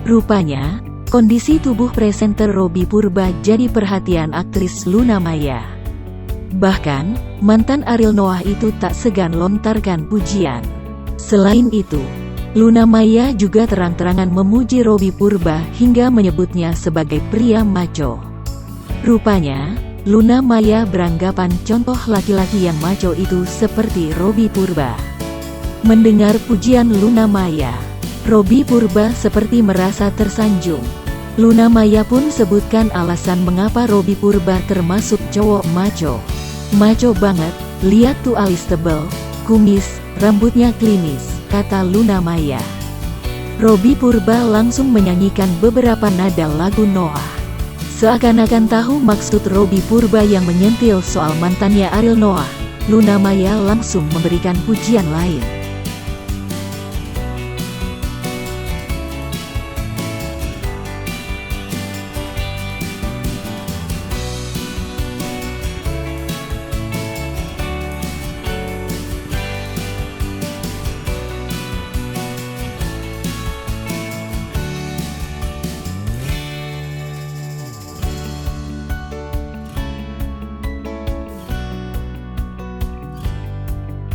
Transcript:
Rupanya, kondisi tubuh presenter Robby Purba jadi perhatian aktris Luna Maya. Bahkan, mantan Ariel Noah itu tak segan lontarkan pujian. Selain itu, Luna Maya juga terang-terangan memuji Robby Purba hingga menyebutnya sebagai pria macho. Rupanya, Luna Maya beranggapan contoh laki-laki yang macho itu seperti Robby Purba. Mendengar pujian Luna Maya, Robby Purba seperti merasa tersanjung. Luna Maya pun sebutkan alasan mengapa Robby Purba termasuk cowok macho. Macho banget, lihat tuh alis tebel, kumis, rambutnya klimis, kata Luna Maya. Robby Purba langsung menyanyikan beberapa nada lagu Noah. Seakan-akan tahu maksud Robby Purba yang menyentil soal mantannya Ariel Noah, Luna Maya langsung memberikan pujian lain.